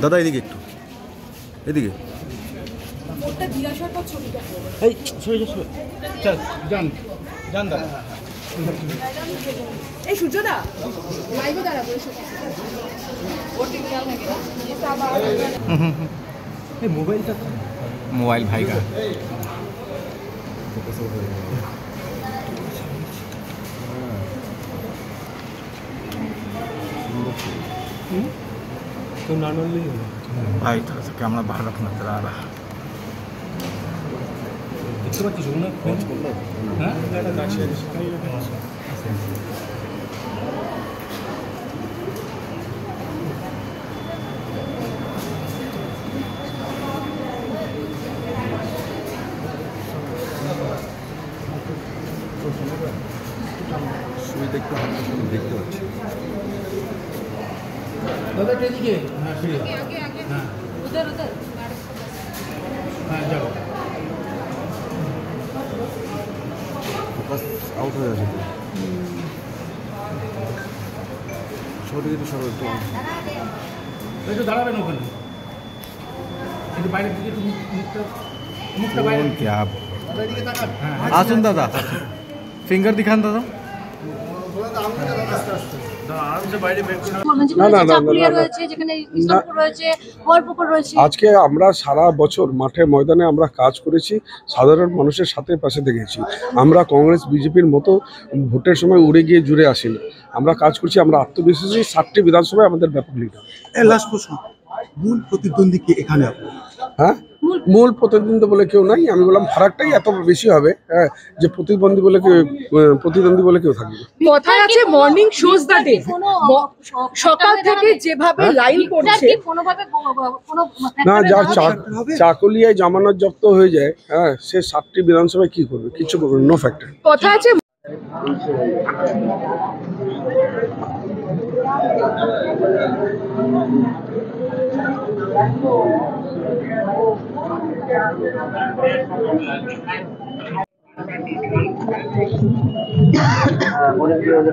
দাদা এদিকে একটু, এদিকে मोबाइल भाई का तो नॉर्मली भाई थोड़ा सा कैमरा बाहर रखना नजर आ रहा है। দেখতে পাচ্ছি दादा टेजिए हाँ फ्री आगे आगे हाँ उधर उधर हाँ जाओ ফোকাস আউট হয়ে যাচ্ছে সরে একটু সরো একটু দাঁড়াবেন ওখানে একটু বাইরের দিকে একটু মুখটা বাইরে क्या দিকে তাকান आसुन दादा फिंगर दिखान दादा আজকে আমরা সারা বছর মাঠে ময়দানে আমরা কাজ করেছি, সাধারণ মানুষের সাথে পাশে দেখেছি। আমরা কংগ্রেস বিজেপির মতো ভোটের সময় উড়ে গিয়ে জুড়ে আসি না, আমরা কাজ করছি, আমরা আত্মবিশ্বাসী। 7টি বিধানসভায় আমাদের ব্যাপক লিডার। লাস্ট প্রশ্ন, মূল প্রতিদ্বন্দ্বী কি এখানে? হ্যাঁ, মূল প্রতিদ্বন্দ্বী বলে কেউ নাই। আমি বললাম ফারাকটাই এত বেশি হবে, হ্যাঁ, যে প্রতিদ্বন্দ্বী বলে কেউ থাকবে। কথায় আছে মর্নিং শোজ দ্য ডে। সকাল থেকে যেভাবে লাইন পড়ছে, না, যার চাকুলিয়ায় জামানত জব্দ হয়ে যায়, হ্যাঁ, সে 7টি বিধানসভায় কি করবে? কিছু করবে, নো ফ্যাক্টর। কথা আছে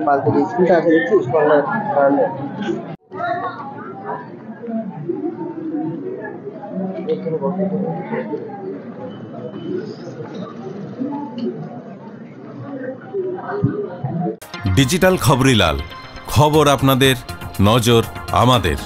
পালতে স্কুলটা আছে দেখছিস ডিজিটাল খবরিলাল, খবর আপনাদের, নজর আমাদের।